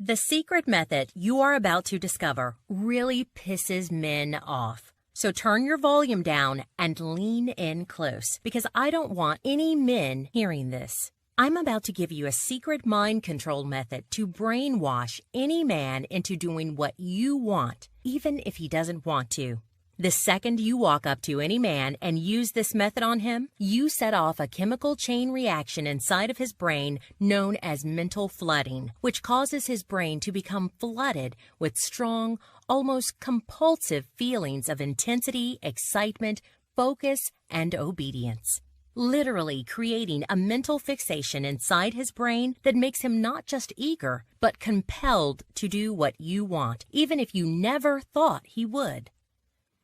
The secret method you are about to discover really pisses men off. So turn your volume down and lean in close, because I don't want any men hearing this. I'm about to give you a secret mind control method to brainwash any man into doing what you want, even if he doesn't want to. The second you walk up to any man and use this method on him, you set off a chemical chain reaction inside of his brain known as mental flooding, which causes his brain to become flooded with strong, almost compulsive feelings of intensity, excitement, focus, and obedience. Literally creating a mental fixation inside his brain that makes him not just eager, but compelled to do what you want, even if you never thought he would.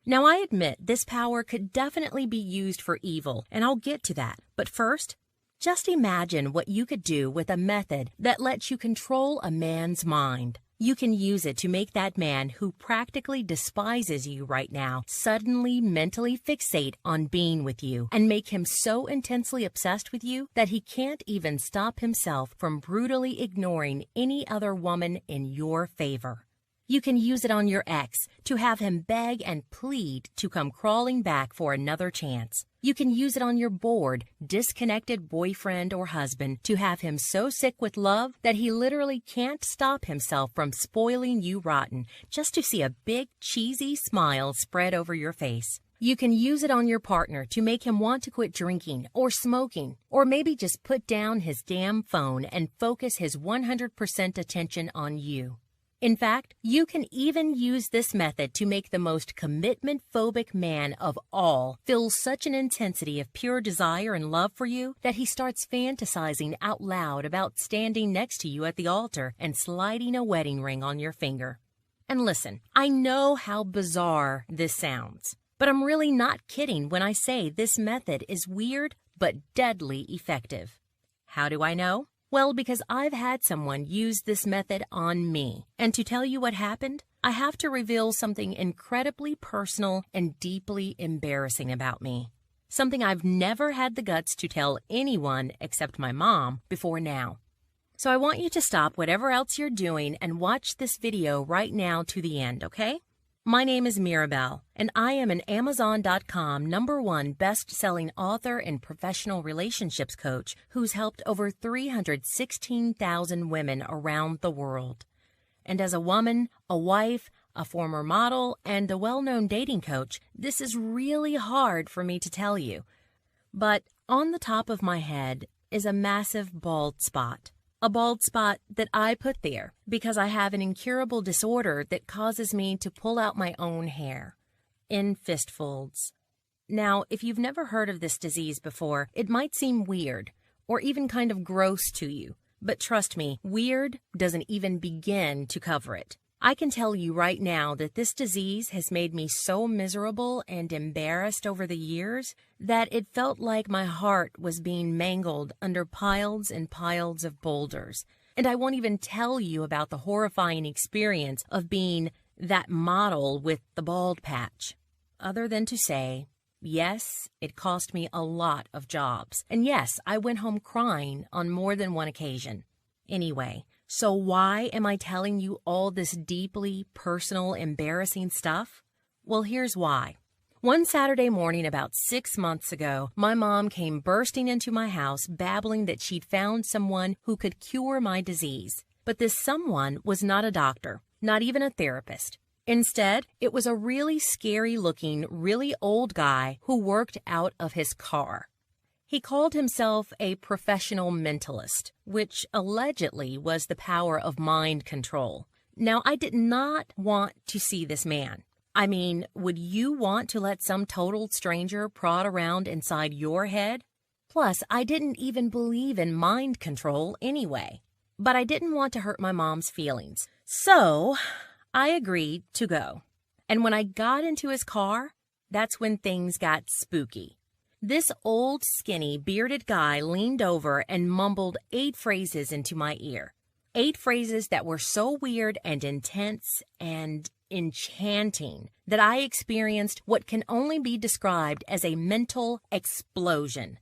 Now, I admit this power could definitely be used for evil, and I'll get to that. But first, just imagine what you could do with a method that lets you control a man's mind. You can use it to make that man who practically despises you right now suddenly mentally fixate on being with you and make him so intensely obsessed with you that he can't even stop himself from brutally ignoring any other woman in your favor. You can use it on your ex to have him beg and plead to come crawling back for another chance. You can use it on your bored, disconnected boyfriend or husband to have him so sick with love that he literally can't stop himself from spoiling you rotten just to see a big, cheesy smile spread over your face. You can use it on your partner to make him want to quit drinking or smoking, or maybe just put down his damn phone and focus his 100% attention on you. In fact, you can even use this method to make the most commitment-phobic man of all feel such an intensity of pure desire and love for you that he starts fantasizing out loud about standing next to you at the altar and sliding a wedding ring on your finger. And listen, I know how bizarre this sounds, but I'm really not kidding when I say this method is weird but deadly effective. How do I know? Well, because I've had someone use this method on me. And to tell you what happened, I have to reveal something incredibly personal and deeply embarrassing about me. Something I've never had the guts to tell anyone except my mom before now. So I want you to stop whatever else you're doing and watch this video right now to the end, okay? My name is Mirabelle, and I am an Amazon.com #1 best-selling author and professional relationships coach who's helped over 316,000 women around the world. And as a woman, a wife, a former model, and a well-known dating coach, this is really hard for me to tell you. But on the top of my head is a massive bald spot. A bald spot that I put there because I have an incurable disorder that causes me to pull out my own hair in fistfolds. Now, if you've never heard of this disease before, it might seem weird or even kind of gross to you. But trust me, weird doesn't even begin to cover it. I can tell you right now that this disease has made me so miserable and embarrassed over the years that it felt like my heart was being mangled under piles and piles of boulders. And I won't even tell you about the horrifying experience of being that model with the bald patch. Other than to say, yes, it cost me a lot of jobs. And yes, I went home crying on more than one occasion. Anyway, so why am I telling you all this deeply personal, embarrassing stuff? Well, here's why. One Saturday morning about 6 months ago, my mom came bursting into my house babbling that she'd found someone who could cure my disease. But this someone was not a doctor, not even a therapist. Instead, it was a really scary-looking, really old guy who worked out of his car. He called himself a professional mentalist, which allegedly was the power of mind control. Now, I did not want to see this man. I mean, would you want to let some total stranger prod around inside your head? Plus, I didn't even believe in mind control anyway. But I didn't want to hurt my mom's feelings. So, I agreed to go. And when I got into his car, that's when things got spooky. This old, skinny, bearded guy leaned over and mumbled 8 phrases into my ear. 8 phrases that were so weird and intense and enchanting that I experienced what can only be described as a mental explosion.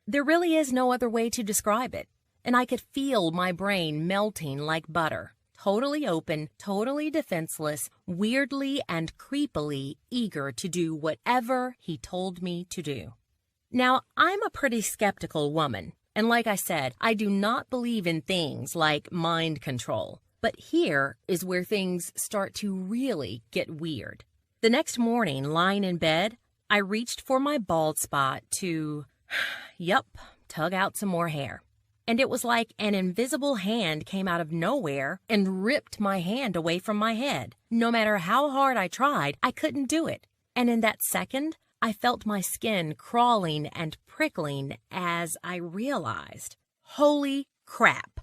There really is no other way to describe it, and I could feel my brain melting like butter. totally open, totally defenseless, weirdly and creepily eager to do whatever he told me to do. Now, I'm a pretty skeptical woman, and like I said, I do not believe in things like mind control. But here is where things start to really get weird. The next morning, lying in bed, I reached for my bald spot to, tug out some more hair. And it was like an invisible hand came out of nowhere and ripped my hand away from my head. No matter how hard I tried, I couldn't do it. And in that second, I felt my skin crawling and prickling as I realized, holy crap.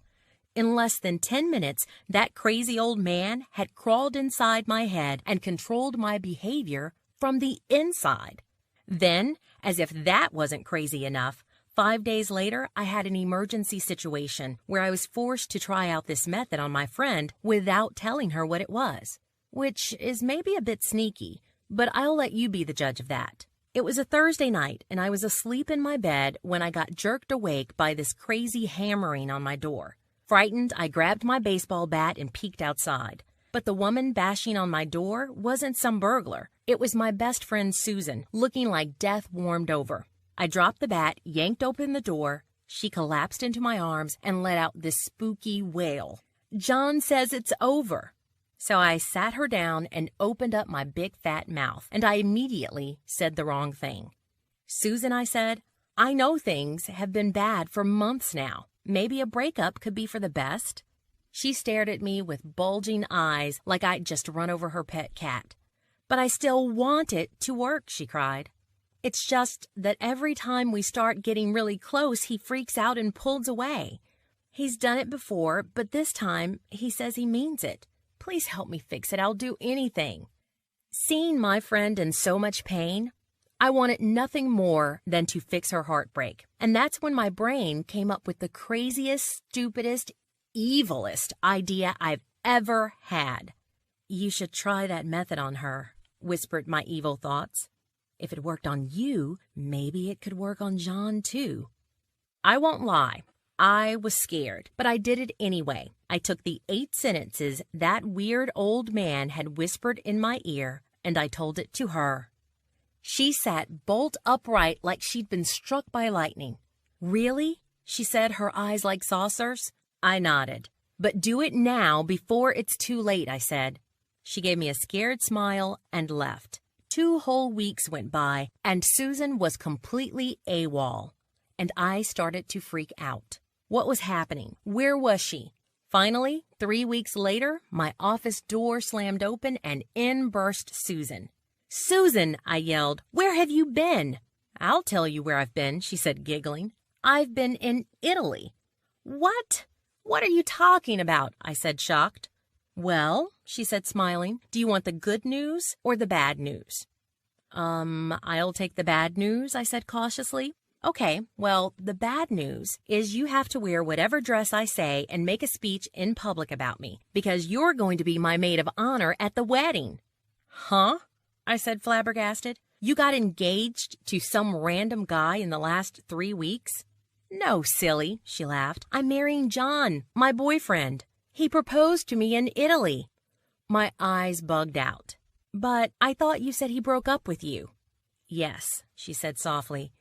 In less than 10 minutes, that crazy old man had crawled inside my head and controlled my behavior from the inside. Then, as if that wasn't crazy enough, 5 days later, I had an emergency situation where I was forced to try out this method on my friend without telling her what it was, which is maybe a bit sneaky, but I'll let you be the judge of that. It was a Thursday night, and I was asleep in my bed when I got jerked awake by this crazy hammering on my door. Frightened, I grabbed my baseball bat and peeked outside. But the woman bashing on my door wasn't some burglar. It was my best friend Susan, looking like death warmed over. I dropped the bat, yanked open the door. She collapsed into my arms and let out this spooky wail. "John says it's over." So I sat her down and opened up my big fat mouth, and I immediately said the wrong thing. "Susan," I said, "I know things have been bad for months now. Maybe a breakup could be for the best." She stared at me with bulging eyes like I'd just run over her pet cat. "But I still want it to work," she cried. "It's just that every time we start getting really close, he freaks out and pulls away. He's done it before, but this time he says he means it. Please help me fix it. I'll do anything." Seeing my friend in so much pain, I wanted nothing more than to fix her heartbreak. And that's when my brain came up with the craziest, stupidest, evilest idea I've ever had. "You should try that method on her," whispered my evil thoughts. "If it worked on you, maybe it could work on John too." I won't lie. I was scared, but I did it anyway. I took the 8 sentences that weird old man had whispered in my ear, and I told it to her. She sat bolt upright like she'd been struck by lightning. "Really?" she said, her eyes like saucers. I nodded. "But do it now before it's too late," I said. She gave me a scared smile and left. 2 whole weeks went by, and Susan was completely AWOL, and I started to freak out. What was happening? Where was she? Finally, 3 weeks later, my office door slammed open, and in burst Susan. "Susan," I yelled, "where have you been?" "I'll tell you where I've been," she said, giggling. "I've been in Italy." "What? What are you talking about?" I said, shocked. "Well," she said, smiling, "do you want the good news or the bad news?" I'll take the bad news," I said cautiously. "Okay, well, the bad news is you have to wear whatever dress I say and make a speech in public about me, because you're going to be my maid of honor at the wedding." "Huh?" I said, flabbergasted. "You got engaged to some random guy in the last 3 weeks?" "No, silly," she laughed. "I'm marrying John, my boyfriend. He proposed to me in Italy." My eyes bugged out. "But I thought you said he broke up with you." "Yes," she said softly.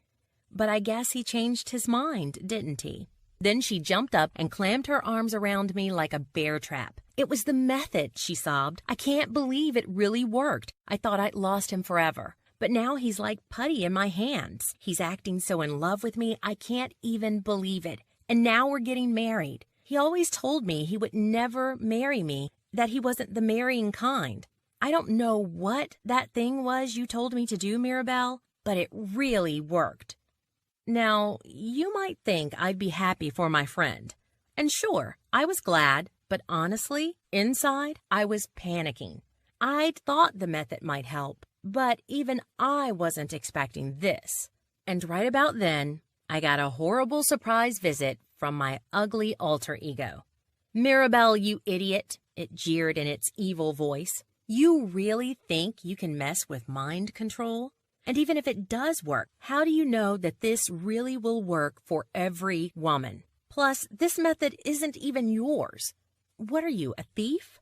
"But I guess he changed his mind, didn't he?" Then she jumped up and clammed her arms around me like a bear trap. "It was the method," she sobbed. "I can't believe it really worked. I thought I'd lost him forever. But now he's like putty in my hands. He's acting so in love with me, I can't even believe it. And now we're getting married. He always told me he would never marry me, that he wasn't the marrying kind. I don't know what that thing was you told me to do, Mirabelle, but it really worked." Now, you might think I'd be happy for my friend. And sure, I was glad, but honestly, inside, I was panicking. I'd thought the method might help, but even I wasn't expecting this. And right about then, I got a horrible surprise visit from my ugly alter ego. "Mirabelle, you idiot," it jeered in its evil voice. "You really think you can mess with mind control? And even if it does work, how do you know that this really will work for every woman? Plus, this method isn't even yours. What are you, a thief?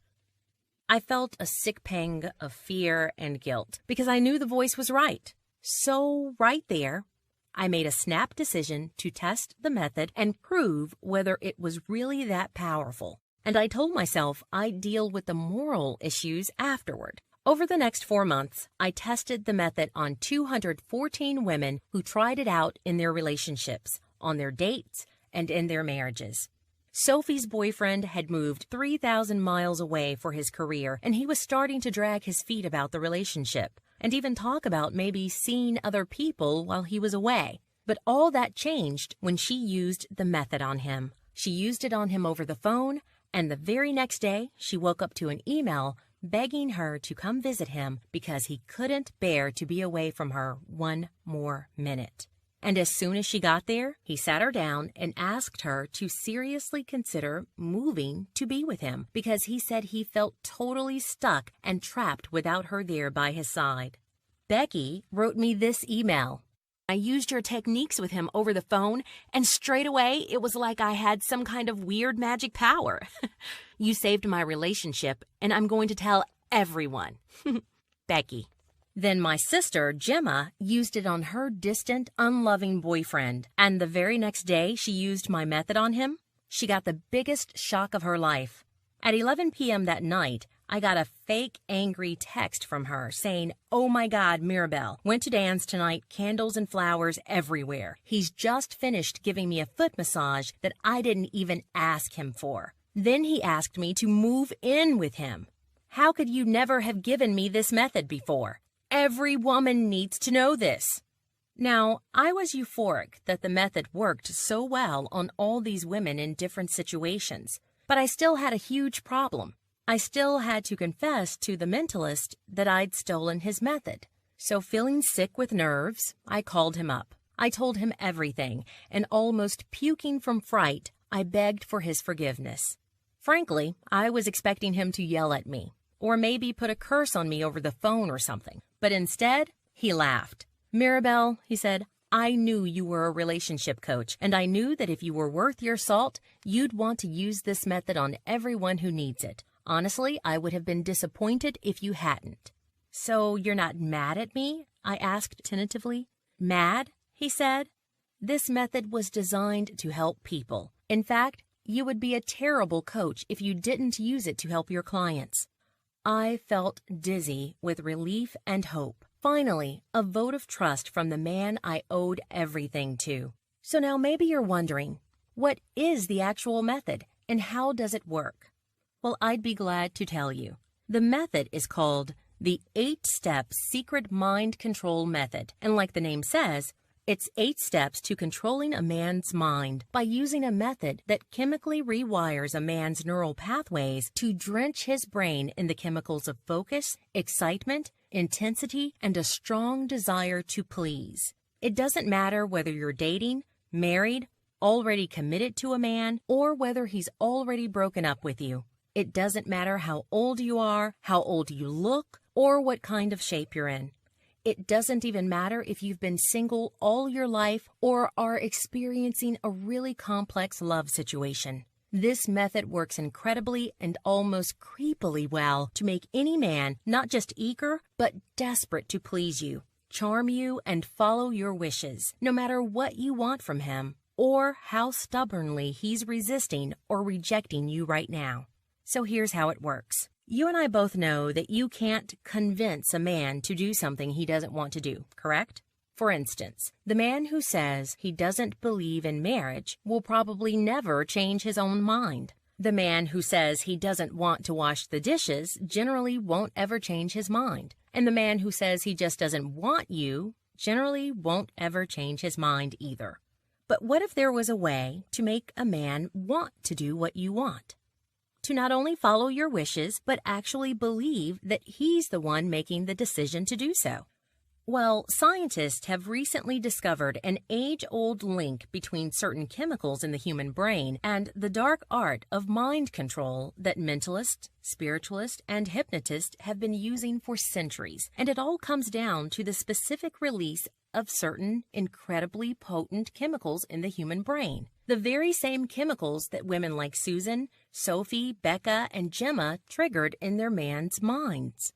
I felt a sick pang of fear and guilt because I knew the voice was right. So right there, I made a snap decision to test the method and prove whether it was really that powerful. And I told myself I'd deal with the moral issues afterward. Over the next 4 months, I tested the method on 214 women who tried it out in their relationships, on their dates, and in their marriages. Sophie's boyfriend had moved 3,000 miles away for his career, and he was starting to drag his feet about the relationship, and even talk about maybe seeing other people while he was away. But all that changed when she used the method on him. She used it on him over the phone, and the very next day, she woke up to an email begging her to come visit him because he couldn't bear to be away from her one more minute. And as soon as she got there, he sat her down and asked her to seriously consider moving to be with him because he said he felt totally stuck and trapped without her there by his side. Becky wrote me this email. I used your techniques with him over the phone, and straight away it was like I had some kind of weird magic power. You saved my relationship, and I'm going to tell everyone. Becky. Then my sister, Gemma, used it on her distant, unloving boyfriend, and the very next day she used my method on him. She got the biggest shock of her life. At 11 p.m. that night, I got a fake angry text from her saying, "Oh my God, Mirabelle, went to dance tonight, candles and flowers everywhere. He's just finished giving me a foot massage that I didn't even ask him for. Then he asked me to move in with him. How could you never have given me this method before? Every woman needs to know this." Now, I was euphoric that the method worked so well on all these women in different situations, but I still had a huge problem. I still had to confess to the mentalist that I'd stolen his method. So feeling sick with nerves, I called him up. I told him everything, and almost puking from fright, I begged for his forgiveness. Frankly, I was expecting him to yell at me, or maybe put a curse on me over the phone or something. But instead, he laughed. "Mirabelle," he said, "I knew you were a relationship coach, and I knew that if you were worth your salt, you'd want to use this method on everyone who needs it. Honestly, I would have been disappointed if you hadn't." "So you're not mad at me?" I asked tentatively. "Mad?" he said. "This method was designed to help people. In fact, you would be a terrible coach if you didn't use it to help your clients." I felt dizzy with relief and hope. Finally, a vote of trust from the man I owed everything to. So now maybe you're wondering, what is the actual method and how does it work? Well, I'd be glad to tell you. The method is called the 8-step secret mind control method. And like the name says, it's 8 steps to controlling a man's mind by using a method that chemically rewires a man's neural pathways to drench his in the chemicals of focus, excitement, intensity, and a strong desire to please. It doesn't matter whether you're dating, married, already committed to a man, or whether he's already broken up with you. It doesn't matter how old you are, how old you look, or what kind of shape you're in. It doesn't even matter if you've been single all your life or are experiencing a really complex love situation. This method works incredibly and almost creepily well to make any man not just eager, but desperate to please you, charm you, and follow your wishes, no matter what you want from him or how stubbornly he's resisting or rejecting you right now. So here's how it works. You and I both know that you can't convince a man to do something he doesn't want to do, correct? For instance, the man who says he doesn't believe in marriage will probably never change his own mind. The man who says he doesn't want to wash the dishes generally won't ever change his mind. And the man who says he just doesn't want you generally won't ever change his mind either. But what if there was a way to make a man want to do what you want? To not only follow your wishes, but actually believe that he's the one making the decision to do so. Well, scientists have recently discovered an age-old link between certain chemicals in the human brain and the dark art of mind control that mentalists, spiritualists, and hypnotists have been using for centuries. And it all comes down to the specific release of certain incredibly potent chemicals in the human brain. The very same chemicals that women like Susan, Sophie, Becca, and Gemma triggered in their man's minds.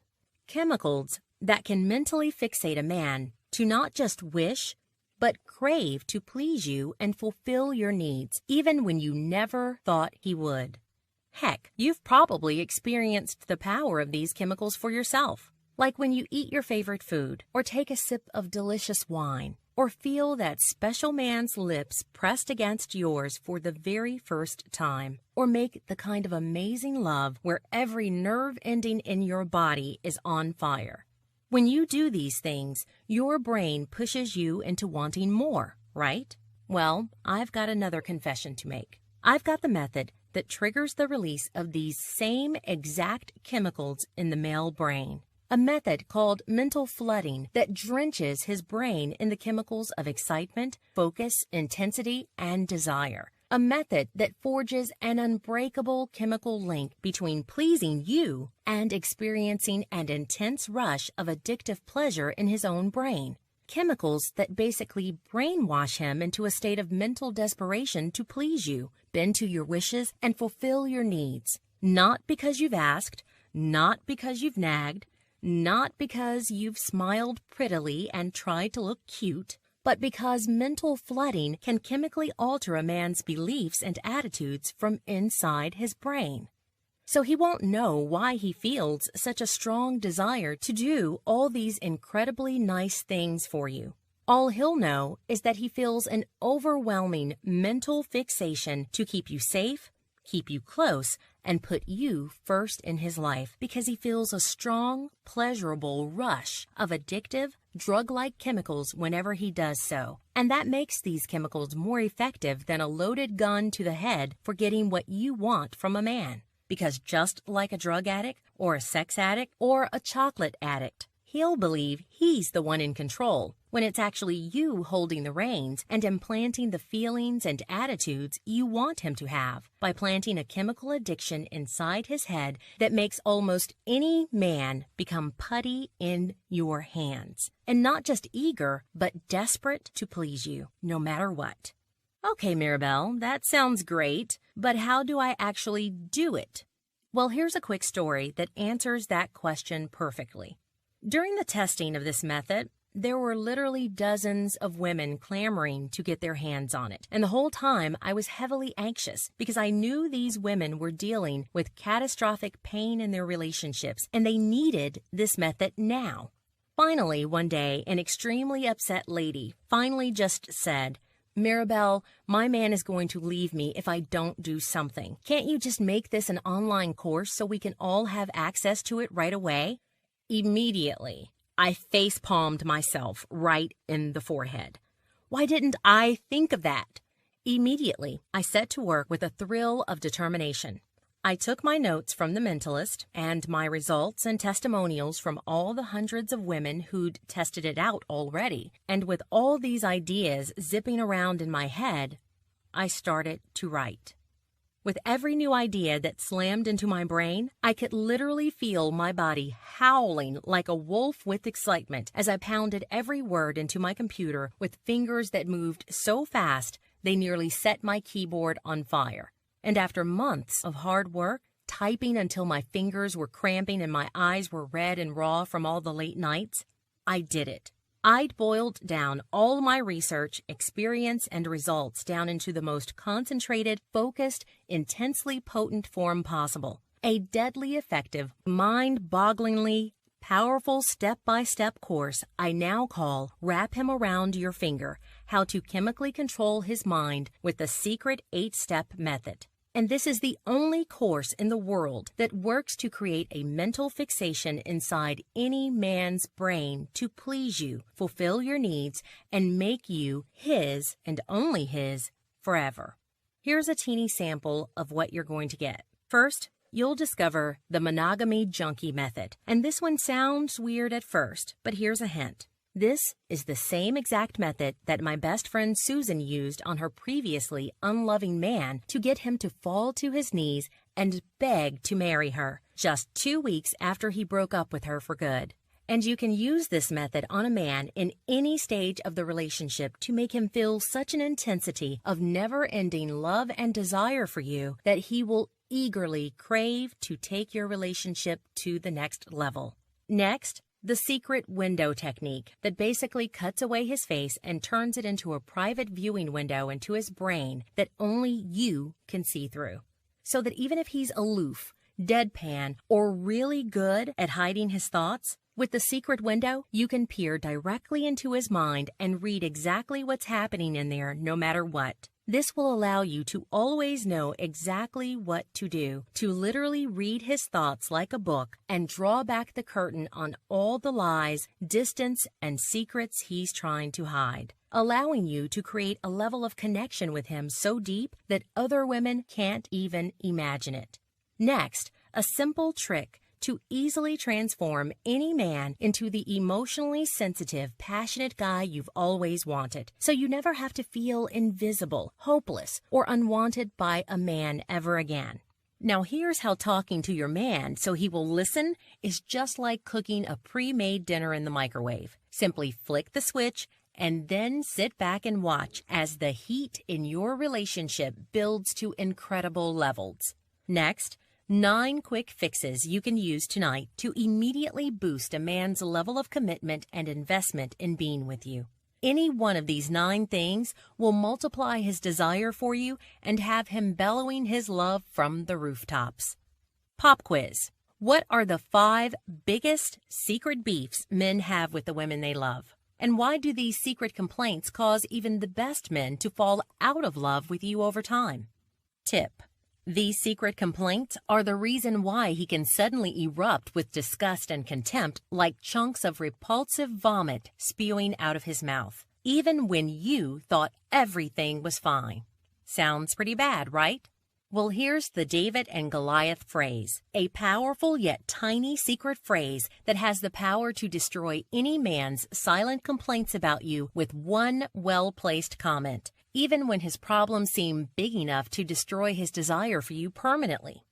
Chemicals that can mentally fixate a man to not just wish, but crave to please you and fulfill your needs, even when you never thought he would. Heck, you've probably experienced the power of these chemicals for yourself, like when you eat your favorite food, or take a sip of delicious wine, or feel that special man's lips pressed against yours for the very first time, or make the kind of amazing love where every nerve ending in your body is on fire. When you do these things, your brain pushes you into wanting more, right? Well, I've got another confession to make. I've got the method that triggers the release of these same exact chemicals in the male brain. A method called mental flooding that drenches his brain in the chemicals of excitement, focus, intensity, and desire. A method that forges an unbreakable chemical link between pleasing you and experiencing an intense rush of addictive pleasure in his own brain. Chemicals that basically brainwash him into a state of mental desperation to please you, bend to your wishes, and fulfill your needs. Not because you've asked, not because you've nagged, not because you've smiled prettily and tried to look cute, but because mental flooding can chemically alter a man's beliefs and attitudes from inside his brain. So he won't know why he feels such a strong desire to do all these incredibly nice things for you. All he'll know is that he feels an overwhelming mental fixation to keep you safe, keep you close, and put you first in his life because he feels a strong, pleasurable rush of addictive, drug-like chemicals whenever he does so. And that makes these chemicals more effective than a loaded gun to the head for getting what you want from a man. Because just like a drug addict or a sex addict or a chocolate addict, he'll believe he's the one in control when it's actually you holding the reins and implanting the feelings and attitudes you want him to have by planting a chemical addiction inside his head that makes almost any man become putty in your hands. And not just eager, but desperate to please you, no matter what. Okay, Mirabelle, that sounds great, but how do I actually do it? Well, here's a quick story that answers that question perfectly. During the testing of this method, there were literally dozens of women clamoring to get their hands on it. And the whole time, I was heavily anxious because I knew these women were dealing with catastrophic pain in their relationships, and they needed this method now. Finally, one day, an extremely upset lady finally just said, "Mirabelle, my man is going to leave me if I don't do something. Can't you just make this an online course so we can all have access to it right away?" Immediately, I face-palmed myself right in the forehead. Why didn't I think of that? Immediately, I set to work with a thrill of determination. I took my notes from the Mentalist and my results and testimonials from all the hundreds of women who'd tested it out already, and with all these ideas zipping around in my head, I started to write. With every new idea that slammed into my brain, I could literally feel my body howling like a wolf with excitement as I pounded every word into my computer with fingers that moved so fast they nearly set my keyboard on fire. And after months of hard work, typing until my fingers were cramping and my eyes were red and raw from all the late nights, I did it. I'd boiled down all my research, experience, and results down into the most concentrated, focused, intensely potent form possible. A deadly effective, mind-bogglingly powerful step-by-step course I now call Wrap Him Around Your Finger, How to Chemically Control His Mind with the Secret 8-Step Method. And this is the only course in the world that works to create a mental fixation inside any man's brain to please you, fulfill your needs, and make you his and only his forever. Here's a teeny sample of what you're going to get. First, you'll discover the monogamy junkie method. And this one sounds weird at first, but here's a hint. This is the same exact method that my best friend Susan used on her previously unloving man to get him to fall to his knees and beg to marry her just 2 weeks after he broke up with her for good. And you can use this method on a man in any stage of the relationship to make him feel such an intensity of never-ending love and desire for you that he will eagerly crave to take your relationship to the next level. Next, the secret window technique that basically cuts away his face and turns it into a private viewing window into his brain that only you can see through. So that even if he's aloof, deadpan, or really good at hiding his thoughts, with the secret window, you can peer directly into his mind and read exactly what's happening in there no matter what. This will allow you to always know exactly what to do, to literally read his thoughts like a book and draw back the curtain on all the lies, distance, and secrets he's trying to hide, allowing you to create a level of connection with him so deep that other women can't even imagine it. Next, a simple trick to easily transform any man into the emotionally sensitive, passionate guy you've always wanted, so you never have to feel invisible, hopeless, or unwanted by a man ever again. Now here's how talking to your man so he will listen is just like cooking a pre-made dinner in the microwave. Simply flick the switch and then sit back and watch as the heat in your relationship builds to incredible levels. Next, 9 quick fixes you can use tonight to immediately boost a man's level of commitment and investment in being with you. Any one of these 9 things will multiply his desire for you and have him bellowing his love from the rooftops. Pop quiz. What are the 5 biggest secret beefs men have with the women they love? And why do these secret complaints cause even the best men to fall out of love with you over time? Tip. These secret complaints are the reason why he can suddenly erupt with disgust and contempt like chunks of repulsive vomit spewing out of his mouth, even when you thought everything was fine. Sounds pretty bad, right? Well, here's the David and Goliath phrase, a powerful yet tiny secret phrase that has the power to destroy any man's silent complaints about you with one well-placed comment, even when his problems seem big enough to destroy his desire for you permanently.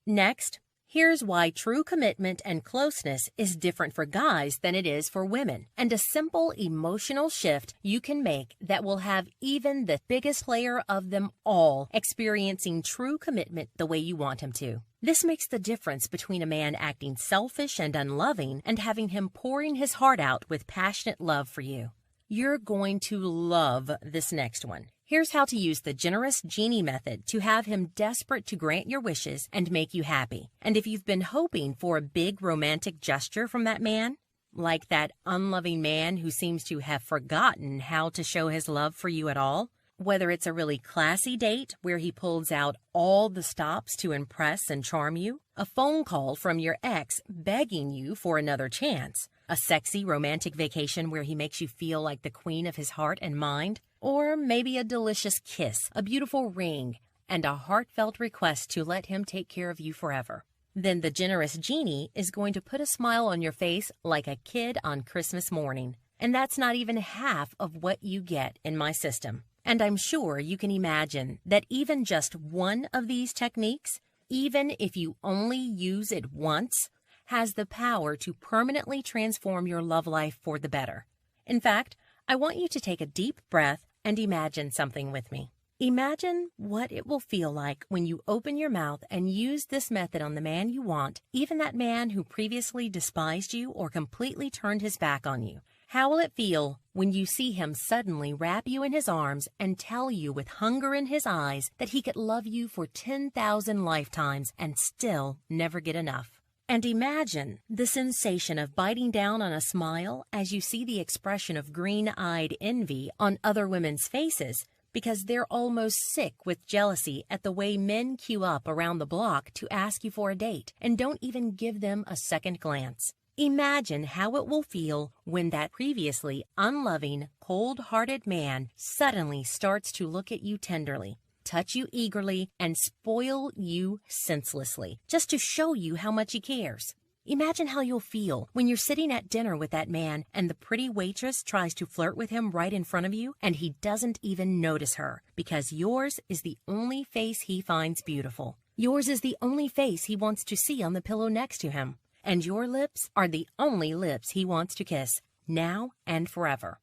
Next, here's why true commitment and closeness is different for guys than it is for women, and a simple emotional shift you can make that will have even the biggest player of them all experiencing true commitment the way you want him to. This makes the difference between a man acting selfish and unloving and having him pouring his heart out with passionate love for you. You're going to love this next one. Here's how to use the generous genie method to have him desperate to grant your wishes and make you happy. And if you've been hoping for a big romantic gesture from that man, like that unloving man who seems to have forgotten how to show his love for you at all, whether it's a really classy date where he pulls out all the stops to impress and charm you, a phone call from your ex begging you for another chance, a sexy romantic vacation where he makes you feel like the queen of his heart and mind, or maybe a delicious kiss, a beautiful ring, and a heartfelt request to let him take care of you forever. Then the generous genie is going to put a smile on your face like a kid on Christmas morning. And that's not even half of what you get in my system. And I'm sure you can imagine that even just one of these techniques, even if you only use it once, has the power to permanently transform your love life for the better. In fact, I want you to take a deep breath and imagine something with me. Imagine what it will feel like when you open your mouth and use this method on the man you want, even that man who previously despised you or completely turned his back on you. How will it feel when you see him suddenly wrap you in his arms and tell you with hunger in his eyes that he could love you for 10,000 lifetimes and still never get enough? And imagine the sensation of biting down on a smile as you see the expression of green-eyed envy on other women's faces because they're almost sick with jealousy at the way men queue up around the block to ask you for a date and don't even give them a second glance. Imagine how it will feel when that previously unloving, cold-hearted man suddenly starts to look at you tenderly, touch you eagerly, and spoil you senselessly, just to show you how much he cares. Imagine how you'll feel when you're sitting at dinner with that man and the pretty waitress tries to flirt with him right in front of you and he doesn't even notice her because yours is the only face he finds beautiful. Yours is the only face he wants to see on the pillow next to him. and your lips are the only lips he wants to kiss, now and forever.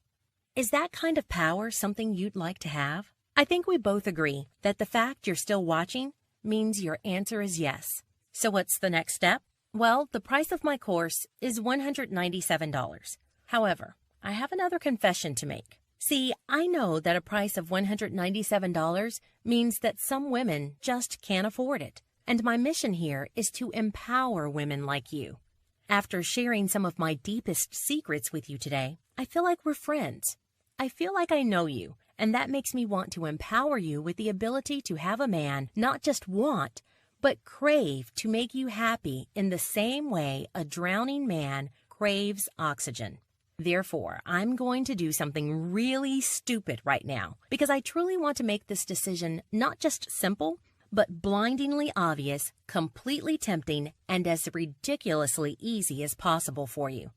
Is that kind of power something you'd like to have? I think we both agree that the fact you're still watching means your answer is yes. So what's the next step? Well, the price of my course is $197. However, I have another confession to make. See, I know that a price of $197 means that some women just can't afford it. And my mission here is to empower women like you. After sharing some of my deepest secrets with you today, I feel like we're friends. I feel like I know you, and that makes me want to empower you with the ability to have a man not just want, but crave to make you happy in the same way a drowning man craves oxygen. Therefore, I'm going to do something really stupid right now because I truly want to make this decision not just simple, but blindingly obvious, completely tempting, and as ridiculously easy as possible for you.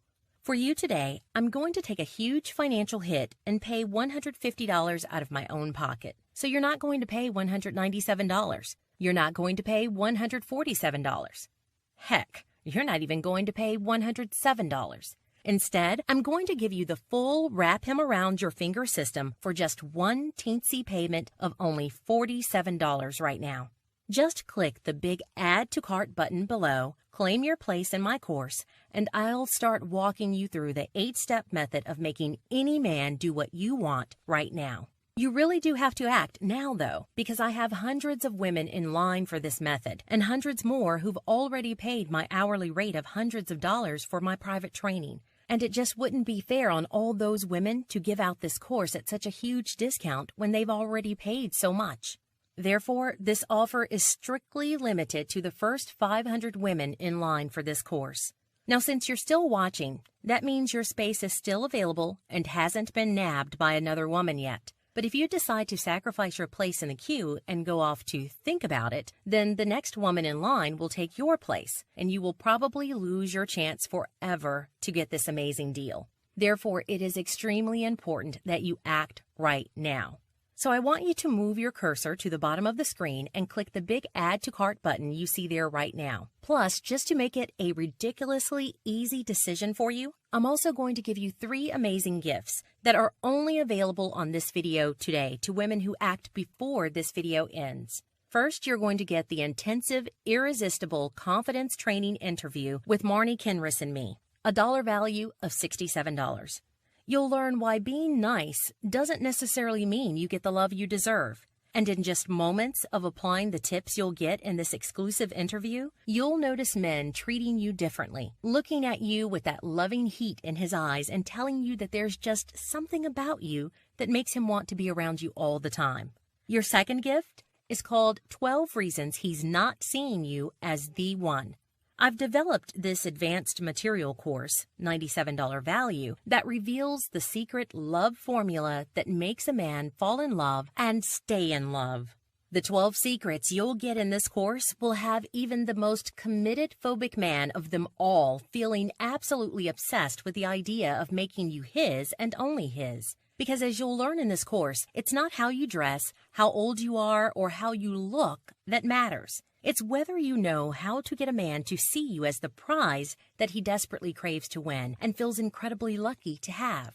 For you today, I'm going to take a huge financial hit and pay $150 out of my own pocket. So you're not going to pay $197. You're not going to pay $147. Heck, you're not even going to pay $107. Instead, I'm going to give you the full wrap him around your finger system for just one teensy payment of only $47 right now. Just click the big Add to Cart button below, claim your place in my course, and I'll start walking you through the 8-step method of making any man do what you want right now. You really do have to act now, though, because I have hundreds of women in line for this method and hundreds more who've already paid my hourly rate of hundreds of dollars for my private training. And it just wouldn't be fair on all those women to give out this course at such a huge discount when they've already paid so much. Therefore, this offer is strictly limited to the first 500 women in line for this course. Now, since you're still watching, that means your space is still available and hasn't been nabbed by another woman yet. But if you decide to sacrifice your place in the queue and go off to think about it, then the next woman in line will take your place, and you will probably lose your chance forever to get this amazing deal. Therefore, it is extremely important that you act right now. So I want you to move your cursor to the bottom of the screen and click the big Add to Cart button you see there right now. Plus, just to make it a ridiculously easy decision for you, I'm also going to give you 3 amazing gifts that are only available on this video today to women who act before this video ends. First, you're going to get the intensive, irresistible confidence training interview with Marnie Kinrys and me, a dollar value of $67. You'll learn why being nice doesn't necessarily mean you get the love you deserve. And in just moments of applying the tips you'll get in this exclusive interview, you'll notice men treating you differently, looking at you with that loving heat in his eyes and telling you that there's just something about you that makes him want to be around you all the time. Your second gift is called 12 Reasons He's Not Seeing You as the One. I've developed this advanced material course, $97 value, that reveals the secret love formula that makes a man fall in love and stay in love. The 12 secrets you'll get in this course will have even the most committed phobic man of them all feeling absolutely obsessed with the idea of making you his and only his. Because as you'll learn in this course, it's not how you dress, how old you are, or how you look that matters. It's whether you know how to get a man to see you as the prize that he desperately craves to win and feels incredibly lucky to have.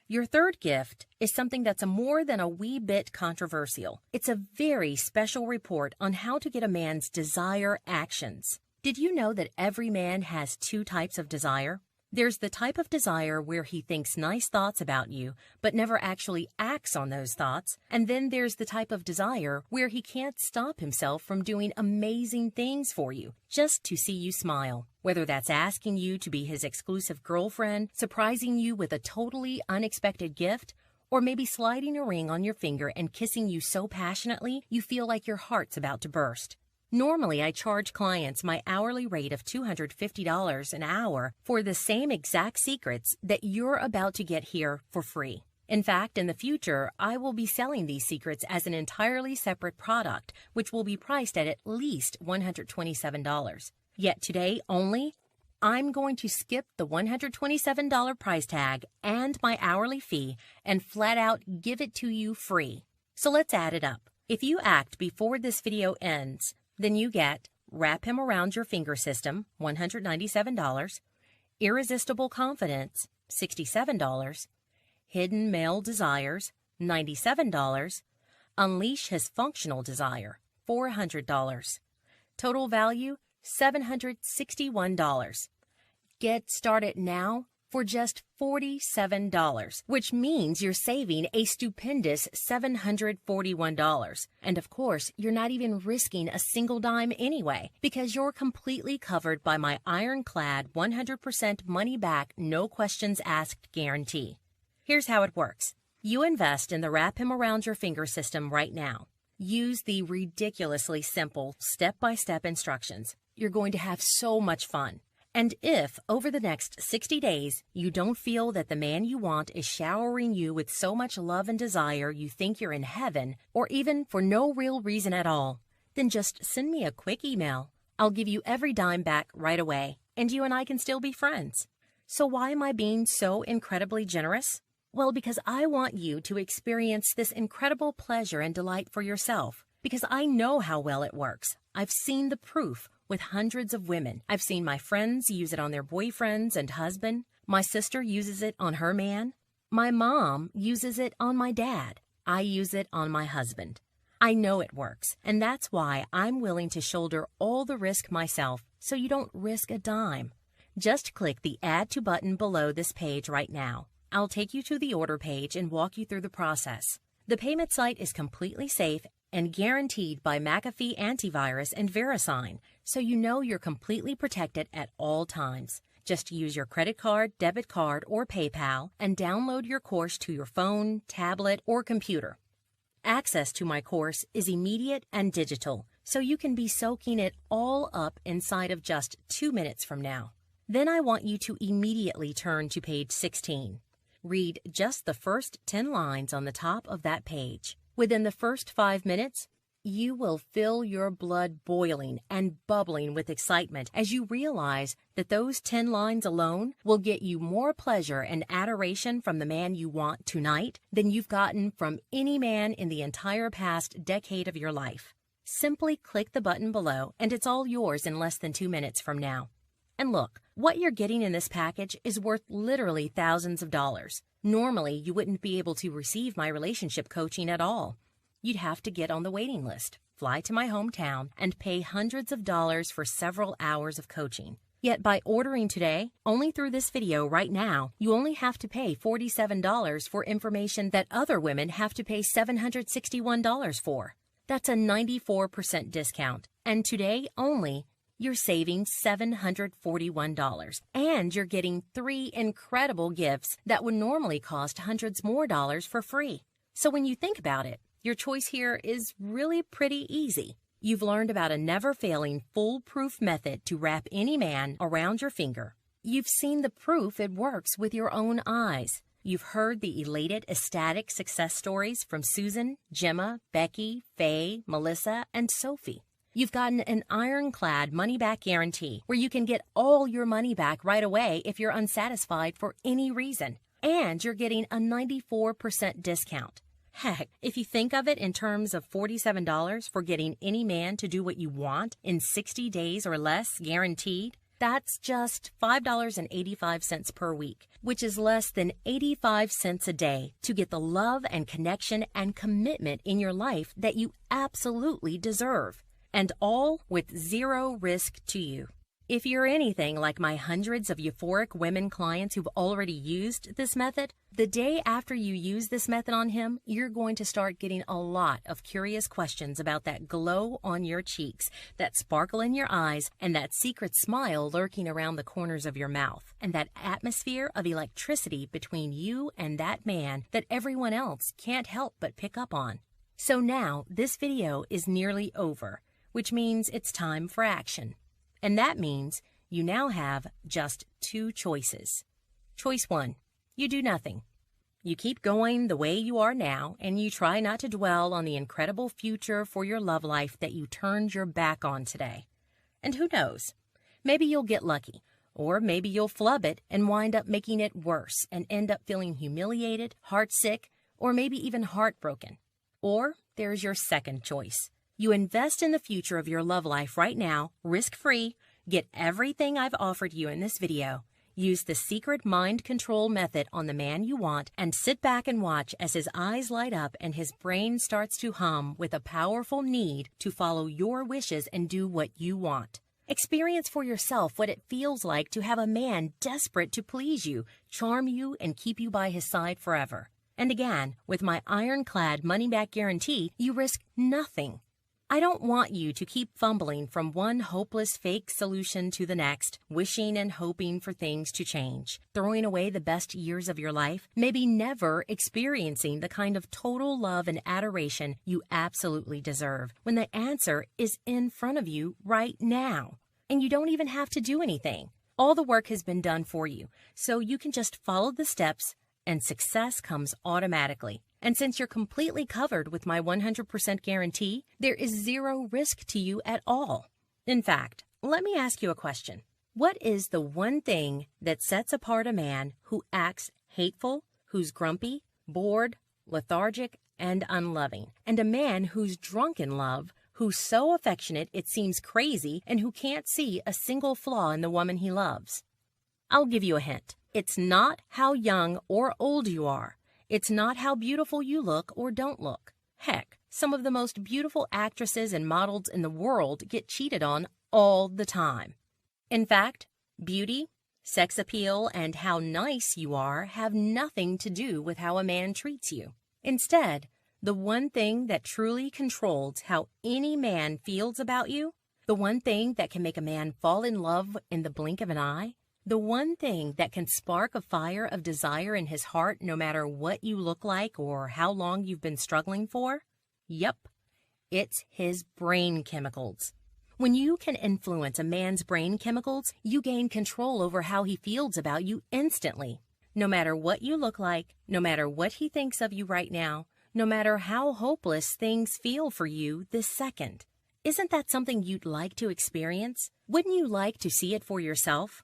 Your third gift is something that's more than a wee bit controversial. It's a very special report on how to get a man's desire actions. Did you know that every man has 2 types of desire? There's the type of desire where he thinks nice thoughts about you, but never actually acts on those thoughts. And then there's the type of desire where he can't stop himself from doing amazing things for you, just to see you smile. Whether that's asking you to be his exclusive girlfriend, surprising you with a totally unexpected gift, or maybe sliding a ring on your finger and kissing you so passionately you feel like your heart's about to burst. Normally, I charge clients my hourly rate of $250 an hour for the same exact secrets that you're about to get here for free. In fact, in the future, I will be selling these secrets as an entirely separate product, which will be priced at least $127. Yet today only, I'm going to skip the $127 price tag and my hourly fee and flat out give it to you free. So let's add it up. If you act before this video ends, then you get Wrap Him Around Your Finger System, $197. Irresistible Confidence, $67. Hidden Male Desires, $97. Unleash His Functional Desire, $400. Total value, $761. Get started now for just $47, which means you're saving a stupendous $741. And of course, you're not even risking a single dime anyway, because you're completely covered by my ironclad 100% money back, no questions asked guarantee. Here's how it works. You invest in the Wrap Him Around Your Finger system right now. Use the ridiculously simple step-by-step instructions. You're going to have so much fun. And if, over the next 60 days, you don't feel that the man you want is showering you with so much love and desire you think you're in heaven, or even for no real reason at all, then just send me a quick email. I'll give you every dime back right away, and you and I can still be friends. So why am I being so incredibly generous? Well, because I want you to experience this incredible pleasure and delight for yourself, because I know how well it works. I've seen the proof with hundreds of women. I've seen my friends use it on their boyfriends and husband. My sister uses it on her man. My mom uses it on my dad. I use it on my husband. I know it works, and that's why I'm willing to shoulder all the risk myself so you don't risk a dime. Just click the Add to button below this page right now. I'll take you to the order page and walk you through the process. The payment site is completely safe and guaranteed by McAfee Antivirus and VeriSign, so you know you're completely protected at all times. Just use your credit card, debit card, or PayPal and download your course to your phone, tablet, or computer. Access to my course is immediate and digital, so you can be soaking it all up inside of just 2 minutes from now. Then I want you to immediately turn to page 16. Read just the first 10 lines on the top of that page. Within the first 5 minutes, you will feel your blood boiling and bubbling with excitement as you realize that those 10 lines alone will get you more pleasure and adoration from the man you want tonight than you've gotten from any man in the entire past decade of your life. Simply click the button below and it's all yours in less than 2 minutes from now. And look, what you're getting in this package is worth literally thousands of dollars. Normally, you wouldn't be able to receive my relationship coaching at all. You'd have to get on the waiting list, fly to my hometown, and pay hundreds of dollars for several hours of coaching. Yet by ordering today, only through this video right now, you only have to pay $47 for information that other women have to pay $761 for. That's a 94% discount. And today only, you're saving $741, and you're getting 3 incredible gifts that would normally cost hundreds more dollars for free. So when you think about it, your choice here is really pretty easy. You've learned about a never-failing, foolproof method to wrap any man around your finger. You've seen the proof it works with your own eyes. You've heard the elated, ecstatic success stories from Susan, Gemma, Becky, Faye, Melissa, and Sophie. You've gotten an ironclad money-back guarantee where you can get all your money back right away if you're unsatisfied for any reason. And you're getting a 94% discount. Heck, if you think of it in terms of $47 for getting any man to do what you want in 60 days or less guaranteed, that's just $5.85 per week, which is less than 85 cents a day to get the love and connection and commitment in your life that you absolutely deserve. And all with zero risk to you. If you're anything like my hundreds of euphoric women clients who've already used this method, the day after you use this method on him, you're going to start getting a lot of curious questions about that glow on your cheeks, that sparkle in your eyes, and that secret smile lurking around the corners of your mouth, and that atmosphere of electricity between you and that man that everyone else can't help but pick up on. So now, this video is nearly over, which means it's time for action. And that means you now have just 2 choices. Choice 1, you do nothing. You keep going the way you are now, and you try not to dwell on the incredible future for your love life that you turned your back on today. And who knows, maybe you'll get lucky, or maybe you'll flub it and wind up making it worse and end up feeling humiliated, heartsick, or maybe even heartbroken. Or there's your second choice. You invest in the future of your love life right now, risk-free, get everything I've offered you in this video. Use the secret mind control method on the man you want and sit back and watch as his eyes light up and his brain starts to hum with a powerful need to follow your wishes and do what you want. Experience for yourself what it feels like to have a man desperate to please you, charm you, and keep you by his side forever. And again, with my ironclad money-back guarantee, you risk nothing. I don't want you to keep fumbling from one hopeless fake solution to the next, wishing and hoping for things to change, throwing away the best years of your life, maybe never experiencing the kind of total love and adoration you absolutely deserve, when the answer is in front of you right now. And you don't even have to do anything. All the work has been done for you, so you can just follow the steps and success comes automatically. And since you're completely covered with my 100% guarantee, there is zero risk to you at all. In fact, let me ask you a question. What is the one thing that sets apart a man who acts hateful, who's grumpy, bored, lethargic, and unloving, and a man who's drunk in love, who's so affectionate it seems crazy, and who can't see a single flaw in the woman he loves? I'll give you a hint. It's not how young or old you are. It's not how beautiful you look or don't look. Heck, some of the most beautiful actresses and models in the world get cheated on all the time. In fact, beauty, sex appeal, and how nice you are have nothing to do with how a man treats you. Instead, the one thing that truly controls how any man feels about you, the one thing that can make a man fall in love in the blink of an eye, the one thing that can spark a fire of desire in his heart no matter what you look like or how long you've been struggling for? Yep, it's his brain chemicals. When you can influence a man's brain chemicals, you gain control over how he feels about you instantly. No matter what you look like, no matter what he thinks of you right now, no matter how hopeless things feel for you this second. Isn't that something you'd like to experience? Wouldn't you like to see it for yourself?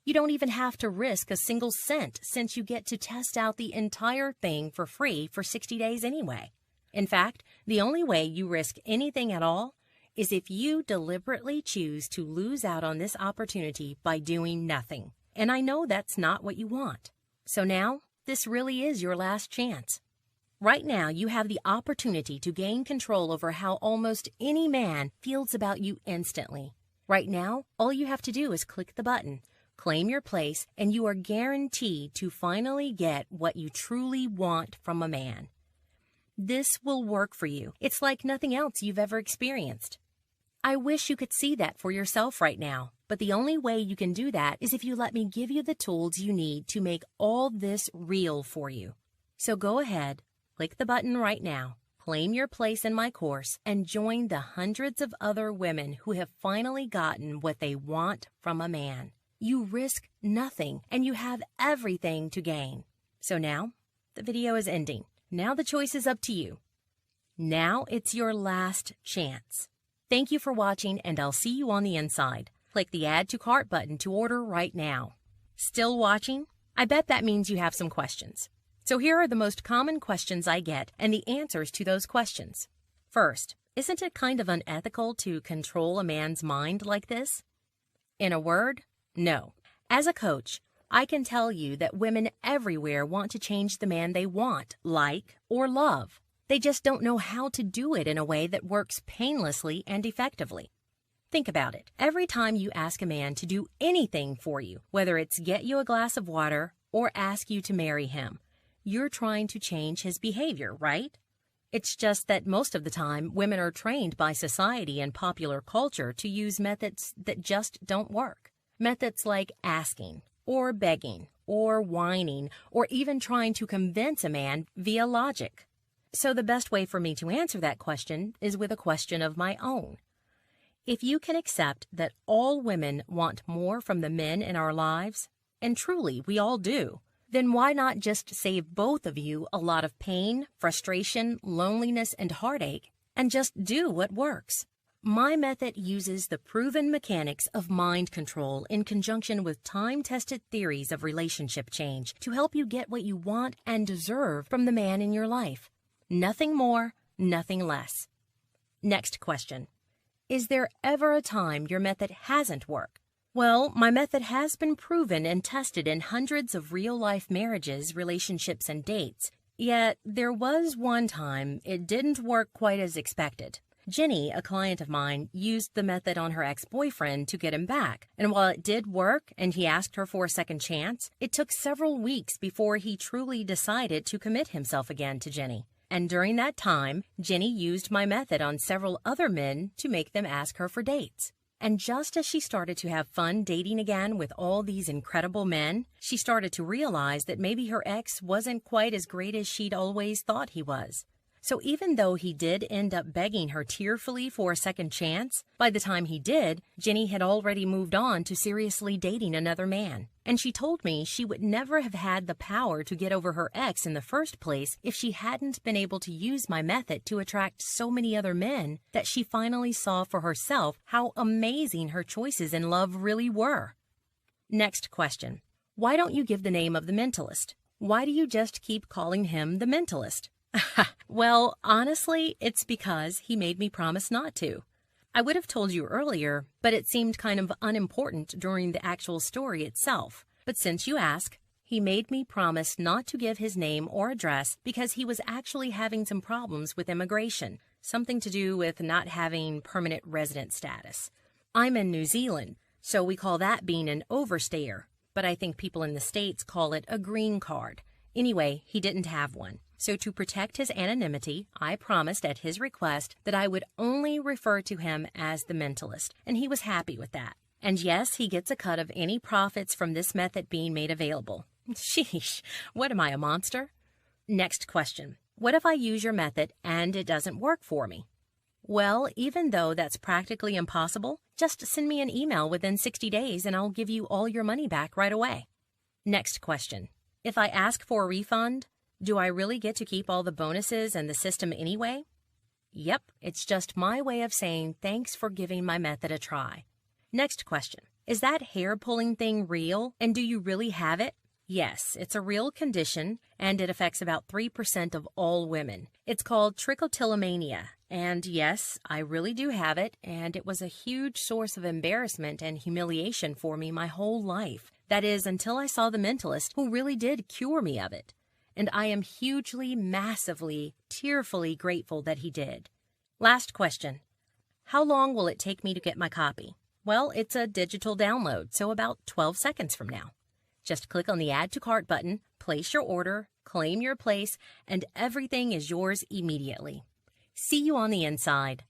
You don't even have to risk a single cent since you get to test out the entire thing for free for 60 days anyway. In fact, the only way you risk anything at all is if you deliberately choose to lose out on this opportunity by doing nothing. And I know that's not what you want. So now, this really is your last chance. Right now, you have the opportunity to gain control over how almost any man feels about you instantly. Right now, all you have to do is click the button, claim your place, and you are guaranteed to finally get what you truly want from a man. This will work for you. It's like nothing else you've ever experienced. I wish you could see that for yourself right now, but the only way you can do that is if you let me give you the tools you need to make all this real for you. So go ahead, click the button right now, claim your place in my course, and join the hundreds of other women who have finally gotten what they want from a man. You risk nothing, and you have everything to gain. So now, the video is ending. Now the choice is up to you. Now it's your last chance. Thank you for watching, and I'll see you on the inside. Click the Add to Cart button to order right now. Still watching? I bet that means you have some questions. So here are the most common questions I get and the answers to those questions. First, isn't it kind of unethical to control a man's mind like this? In a word, no. As a coach, I can tell you that women everywhere want to change the man they want, like, or love. They just don't know how to do it in a way that works painlessly and effectively. Think about it. Every time you ask a man to do anything for you, whether it's get you a glass of water or ask you to marry him, you're trying to change his behavior, right? It's just that most of the time, women are trained by society and popular culture to use methods that just don't work. Methods like asking, or begging, or whining, or even trying to convince a man via logic. So the best way for me to answer that question is with a question of my own. If you can accept that all women want more from the men in our lives, and truly we all do, then why not just save both of you a lot of pain, frustration, loneliness, and heartache, and just do what works? My method uses the proven mechanics of mind control in conjunction with time-tested theories of relationship change to help you get what you want and deserve from the man in your life. Nothing more, nothing less. Next question. Is there ever a time your method hasn't worked? Well, my method has been proven and tested in hundreds of real-life marriages, relationships, and dates. Yet, there was one time it didn't work quite as expected. Jenny, a client of mine, used the method on her ex-boyfriend to get him back. And while it did work and he asked her for a second chance, it took several weeks before he truly decided to commit himself again to Jenny. And during that time, Jenny used my method on several other men to make them ask her for dates. And just as she started to have fun dating again with all these incredible men, she started to realize that maybe her ex wasn't quite as great as she'd always thought he was. So even though he did end up begging her tearfully for a second chance, by the time he did, Jenny had already moved on to seriously dating another man. And she told me she would never have had the power to get over her ex in the first place if she hadn't been able to use my method to attract so many other men that she finally saw for herself how amazing her choices in love really were. Next question. Why don't you give the name of the mentalist? Why do you just keep calling him the mentalist? Well, honestly, it's because he made me promise not to. I would have told you earlier, but it seemed kind of unimportant during the actual story itself. But since you ask, he made me promise not to give his name or address because he was actually having some problems with immigration, something to do with not having permanent resident status. I'm in New Zealand, so we call that being an overstayer, but I think people in the States call it a green card. Anyway, he didn't have one. So to protect his anonymity, I promised at his request that I would only refer to him as the mentalist, and he was happy with that. And yes, he gets a cut of any profits from this method being made available. Sheesh, what am I, a monster? Next question. What if I use your method and it doesn't work for me? Well, even though that's practically impossible, just send me an email within 60 days and I'll give you all your money back right away. Next question. If I ask for a refund, do I really get to keep all the bonuses and the system anyway? Yep, it's just my way of saying thanks for giving my method a try. Next question. Is that hair pulling thing real, and do you really have it? Yes, it's a real condition, and it affects about 3% of all women. It's called trichotillomania, and yes, I really do have it, and it was a huge source of embarrassment and humiliation for me my whole life. That is, until I saw the mentalist who really did cure me of it. And I am hugely, massively, tearfully grateful that he did. Last question. How long will it take me to get my copy? Well, it's a digital download, so about 12 seconds from now. Just click on the Add to Cart button, place your order, claim your place, and everything is yours immediately. See you on the inside.